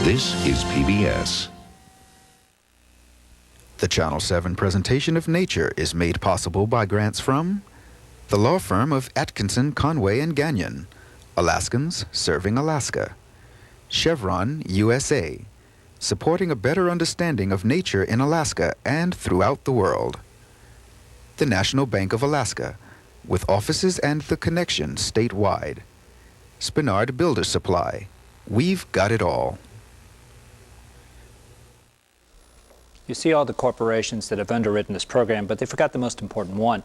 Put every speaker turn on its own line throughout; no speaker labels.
This is PBS.
The Channel 7 presentation of Nature is made possible by grants from the law firm of Atkinson, Conway & Gagnon, Alaskans serving Alaska, Chevron USA, supporting a better understanding of nature in Alaska and throughout the world, the National Bank of Alaska, with offices and the connection statewide, Spenard Builder Supply. We've got it all.
You see all the corporations that have underwritten this program, but they forgot the most important one,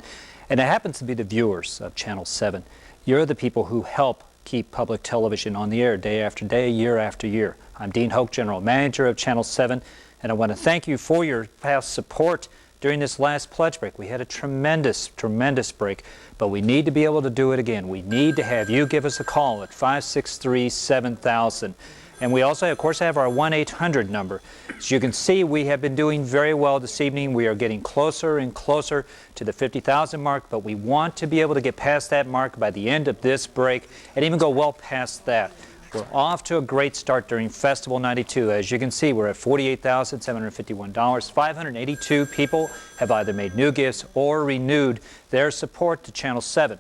and it happens to be the viewers of Channel 7. You're the people who help keep public television on the air day after day, year after year. I'm Dean Hoke, General Manager of Channel 7, and I want to thank you for your past support during this last pledge break. We had a tremendous break, but we need to be able to do it again. We need to have you give us a call at 563-7000. And we also, of course, have our 1-800 number. As you can see, we have been doing very well this evening. We are getting closer and closer to the 50,000 mark, but we want to be able to get past that mark by the end of this break and even go well past that. We're off to a great start during Festival 92. As you can see, we're at $48,751. 582 people have either made new gifts or renewed their support to Channel 7.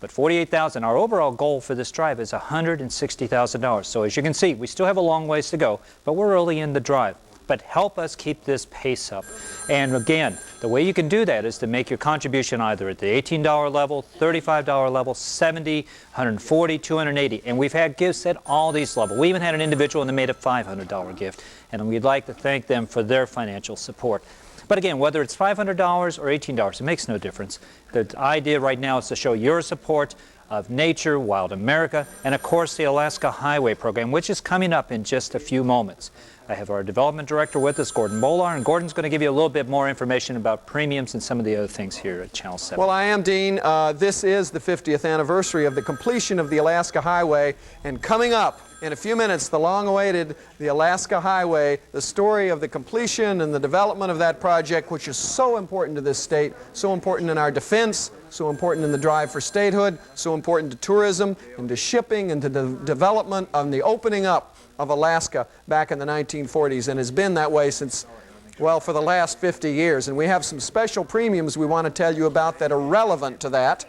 But $48,000, our overall goal for this drive is $160,000. So as you can see, we still have a long ways to go, but we're early in the drive. But help us keep this pace up. And again, the way you can do that is to make your contribution either at the $18 level, $35 level, $70, $140, $280. And we've had gifts at all these levels. We even had an individual that made a $500 gift. And we'd like to thank them for their financial support. But again, whether it's $500 or $18, it makes no difference. The idea right now is to show your support of nature, Wild America, and of course the Alaska Highway Program, which is coming up in just a few moments. I have our development director with us, Gordon Bolar, and Gordon's going to give you a little bit more information about premiums and some of the other things here at Channel 7.
Well, I am, Dean. This is the 50th anniversary of the completion of the Alaska Highway, and coming up in a few minutes, the long-awaited the Alaska Highway, the story of the completion and the development of that project, which is so important to this state, so important in our defense, so important in the drive for statehood, so important to tourism and to shipping and to the development and the opening up of Alaska back in the 1940s, and has been that way since, well, for the last 50 years. And we have some special premiums we want to tell you about that are relevant to that.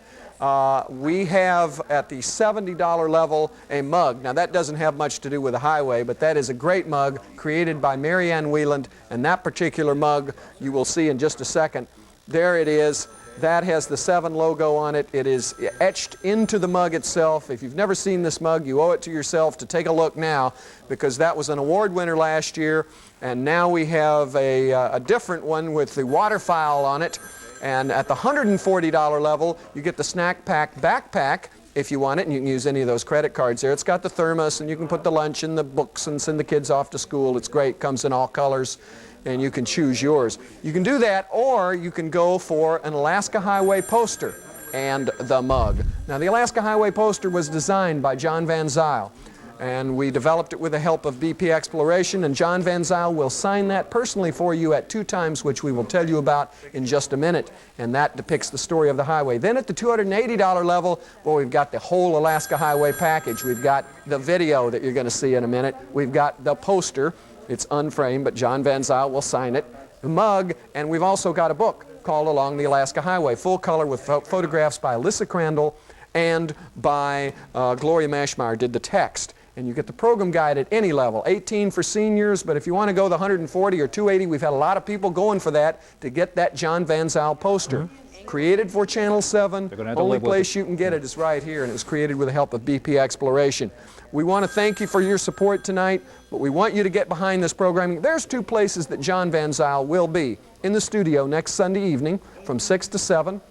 We have at the $70 level a mug. Now that doesn't have much to do with the highway, but that is a great mug created by Mary Ann Wieland, and that particular mug you will see in just a second. There it is. That has the 7 logo on it. It is etched into the mug itself. If you've never seen this mug, you owe it to yourself to take a look now, because that was an award winner last year, and now we have a different one with the waterfowl on it. And at the $140 level, you get the Snack Pack backpack if you want it, and you can use any of those credit cards there. It's got the thermos, and you can put the lunch and the books and send the kids off to school. It's great, comes in all colors, and you can choose yours. You can do that, or you can go for an Alaska Highway poster and the mug. Now, the Alaska Highway poster was designed by John Van Zyl, and we developed it with the help of BP Exploration, and John Van Zyl will sign that personally for you at 2 times, which we will tell you about in just a minute, and that depicts the story of the highway. Then at the $280 level, well, we've got the whole Alaska Highway package. We've got the video that you're going to see in a minute. We've got the poster. It's unframed, but John Van Zyl will sign it, the mug, and we've also got a book called Along the Alaska Highway, full color with photographs by Alyssa Crandall and by Gloria Mashmeyer did the text. And you get the program guide at any level, 18 for seniors, but if you want to go the 140 or 280, we've had a lot of people going for that to get that John Van Zyl poster. Created for Channel 7, only place you can get it is right here, and it was created with the help of BP Exploration. We want to thank you for your support tonight, but we want you to get behind this programming. There's 2 places that John Van Zyl will be in the studio next Sunday evening from 6 to 7.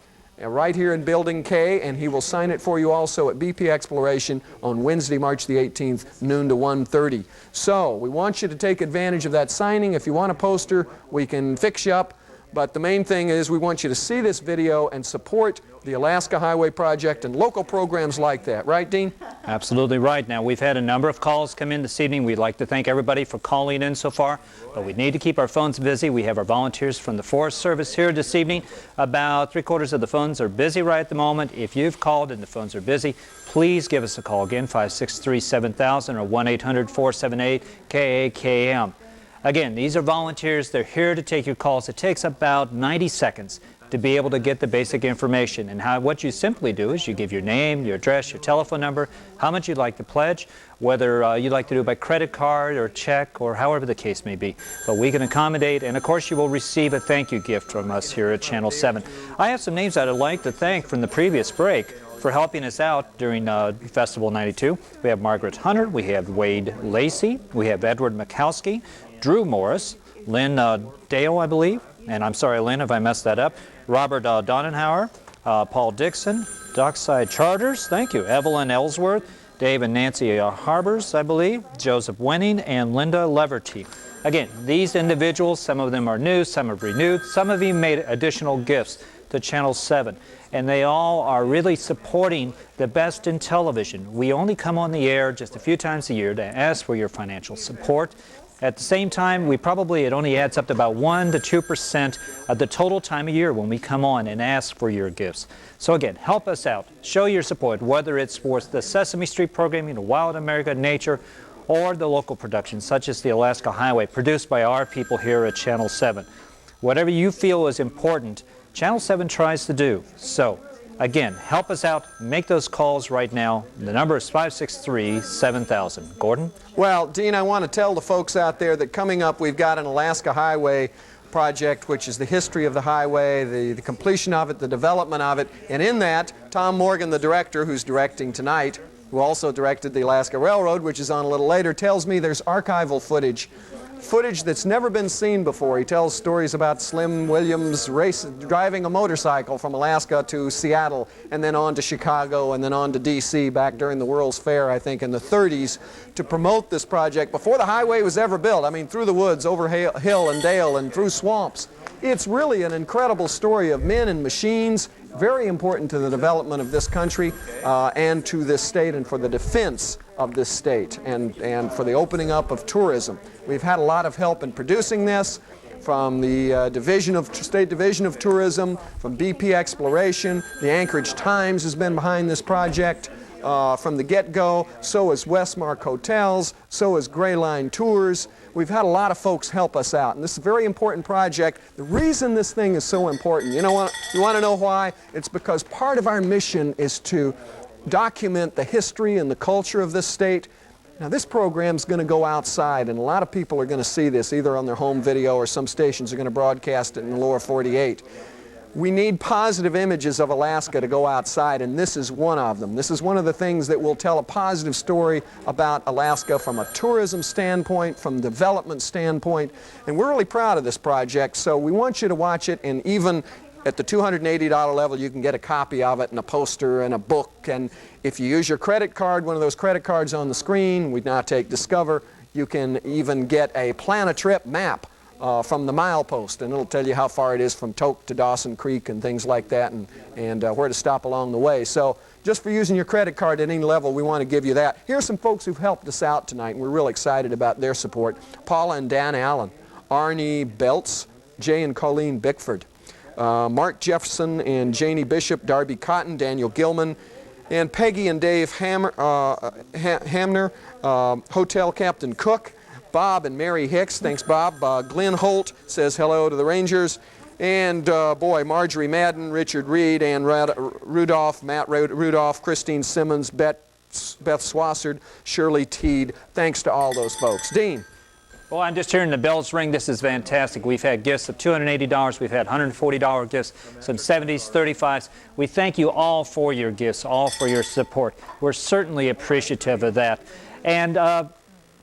Right here in Building K, and he will sign it for you also at BP Exploration on Wednesday, March the 18th, noon to 1:30. So we want you to take advantage of that signing. If you want a poster, we can fix you up. But the main thing is we want you to see this video and support the Alaska Highway Project and local programs like that. Right, Dean?
Absolutely right. Now, we've had a number of calls come in this evening. We'd like to thank everybody for calling in so far, but we need to keep our phones busy. We have our volunteers from the Forest Service here this evening. About 3/4 of the phones are busy right at the moment. If you've called and the phones are busy, please give us a call again, 563-7000 or 1-800-478-KAKM. Again, these are volunteers. They're here to take your calls. It takes about 90 seconds to be able to get the basic information. And what you simply do is you give your name, your address, your telephone number, how much you'd like to pledge, whether you'd like to do it by credit card or check or however the case may be. But we can accommodate, and of course you will receive a thank you gift from us here at Channel 7. I have some names that I'd like to thank from the previous break for helping us out during Festival 92. We have Margaret Hunter, we have Wade Lacey, we have Edward Mikowski, Drew Morris, Lynn Dale, I believe, and I'm sorry, Lynn, if I messed that up, Robert Donenhauer, Paul Dixon, Dockside Charters, thank you, Evelyn Ellsworth, Dave and Nancy Harbers, I believe, Joseph Winning, and Linda Leverty. Again, these individuals, some of them are new, some have renewed, some of you made additional gifts to Channel 7, and they all are really supporting the best in television. We only come on the air just a few times a year to ask for your financial support. At the same time, it only adds up to about 1 to 2% of the total time of year when we come on and ask for your gifts. So again, help us out. Show your support, whether it's for the Sesame Street programming, Wild America Nature, or the local productions, such as the Alaska Highway, produced by our people here at Channel 7. Whatever you feel is important, Channel 7 tries to do. So again, help us out. Make those calls right now. The number is 563-7000. Gordon?
Well, Dean, I want to tell the folks out there that coming up we've got an Alaska Highway project, which is the history of the highway, the completion of it, the development of it. And in that, Tom Morgan, the director, who's directing tonight, who also directed the Alaska Railroad, which is on a little later, tells me there's archival footage that's never been seen before. He tells stories about Slim Williams driving a motorcycle from Alaska to Seattle and then on to Chicago and then on to D.C. back during the World's Fair, I think, in the 30s to promote this project before the highway was ever built. I mean, through the woods, over hill and dale and through swamps. It's really an incredible story of men and machines, very important to the development of this country and to this state and for the defense of this state and for the opening up of tourism. We've had a lot of help in producing this from the State Division of Tourism, from BP Exploration. The Anchorage Times has been behind this project from the get-go. So is Westmark Hotels. So is Gray Line Tours. We've had a lot of folks help us out, and this is a very important project. The reason this thing is so important, you want to know why? It's because part of our mission is to document the history and the culture of this state. Now, this program's going to go outside, and a lot of people are going to see this either on their home video or some stations are going to broadcast it in the lower 48. We need positive images of Alaska to go outside, and this is one of them. This is one of the things that will tell a positive story about Alaska from a tourism standpoint, from development standpoint, and we're really proud of this project, so we want you to watch it, and even at the $280 level, you can get a copy of it and a poster and a book, and if you use your credit card, one of those credit cards on the screen, we now take Discover, you can even get a plan-a-trip map from the milepost, and it'll tell you how far it is from Tok to Dawson Creek and things like that, and where to stop along the way. So just for using your credit card at any level, we want to give you that. Here's some folks who've helped us out tonight, and we're real excited about their support. Paula and Dan Allen, Arnie Belts, Jay and Colleen Bickford, Mark Jefferson and Janie Bishop, Darby Cotton, Daniel Gilman, and Peggy and Dave Hamner, Hotel Captain Cook, Bob and Mary Hicks, thanks Bob. Glenn Holt says hello to the Rangers. And Marjorie Madden, Richard Reed, Ann Rudolph, Matt Rudolph, Christine Simmons, Beth Swassard, Shirley Teed. Thanks to all those folks. Dean.
Well, I'm just hearing the bells ring. This is fantastic. We've had gifts of $280. We've had $140 gifts, some 70s, 35s. We thank you all for your gifts, all for your support. We're certainly appreciative of that. And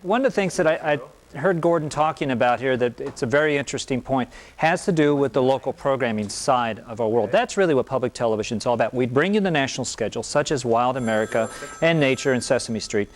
one of the things that I heard Gordon talking about here, that it's a very interesting point, has to do with the local programming side of our world. That's really what public television is all about. We bring you the national schedule, such as Wild America and Nature and Sesame Street.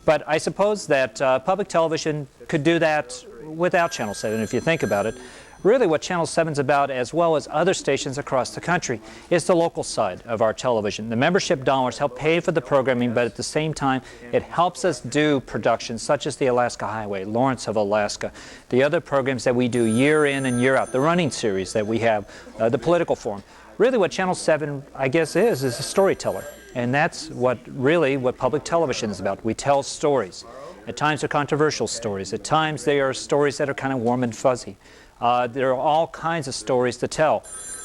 But I suppose that public television could do that without Channel 7, if you think about it. Really what Channel 7 is about, as well as other stations across the country, is the local side of our television. The membership dollars help pay for the programming, but at the same time, it helps us do productions such as the Alaska Highway, Lawrence of Alaska, the other programs that we do year in and year out, the running series that we have, the political forum. Really what Channel 7, I guess, is a storyteller. And that's what public television is about. We tell stories. At times they're controversial stories. At times they are stories that are kind of warm and fuzzy. There are all kinds of stories to tell.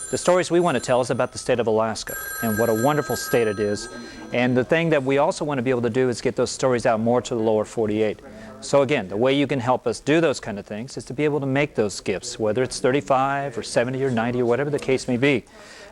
The stories we want to tell is about the state of Alaska and what a wonderful state it is. And the thing that we also want to be able to do is get those stories out more to the lower 48. So again, the way you can help us do those kind of things is to be able to make those gifts, whether it's 35 or 70 or 90 or whatever the case may be.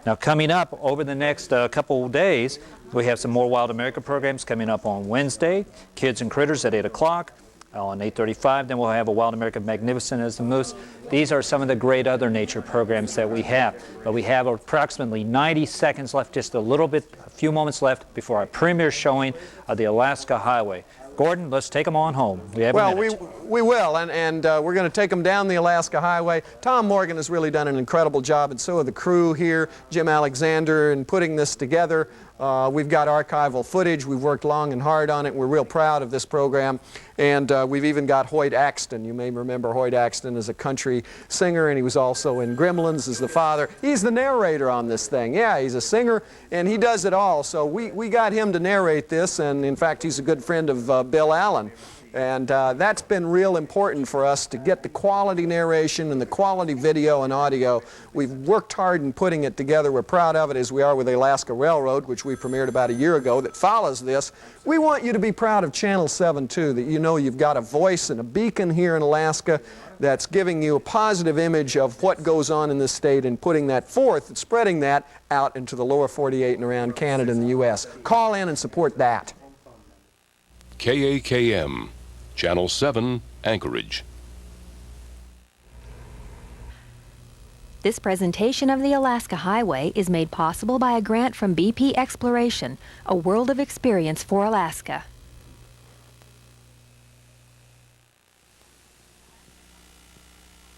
Now coming up over the next couple days, we have some more Wild America programs coming up on Wednesday, Kids and Critters at 8 o'clock. On 8:35, then we'll have a Wild America Magnificent as the Moose. These are some of the great other nature programs that we have. But we have approximately 90 seconds left, just a few moments left before our premiere showing of the Alaska Highway. Gordon, let's take them on home. We have a minute.
We will, and we're going to take them down the Alaska Highway. Tom Morgan has really done an incredible job, and so have the crew here, Jim Alexander, in putting this together. We've got archival footage. We've worked long and hard on it. We're real proud of this program. And we've even got Hoyt Axton. You may remember Hoyt Axton as a country singer, and he was also in Gremlins as the father. He's the narrator on this thing. Yeah, he's a singer, and he does it all. So we got him to narrate this, and in fact, he's a good friend of Bill Allen. And that's been real important for us to get the quality narration and the quality video and audio. We've worked hard in putting it together. We're proud of it, as we are with the Alaska Railroad, which we premiered about a year ago, that follows this. We want you to be proud of Channel 7 too, that you know you've got a voice and a beacon here in Alaska that's giving you a positive image of what goes on in this state and putting that forth and spreading that out into the lower 48 and around Canada and the U.S. Call in and support that.
KAKM, Channel 7, Anchorage.
This presentation of the Alaska Highway is made possible by a grant from BP Exploration, a world of experience for Alaska.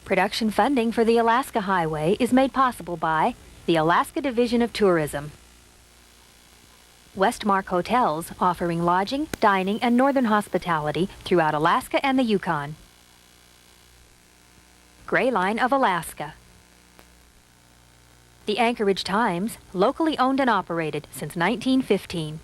Production funding for the Alaska Highway is made possible by the Alaska Division of Tourism, Westmark Hotels, offering lodging, dining, and northern hospitality throughout Alaska and the Yukon, Gray Line of Alaska, the Anchorage Times, locally owned and operated since 1915.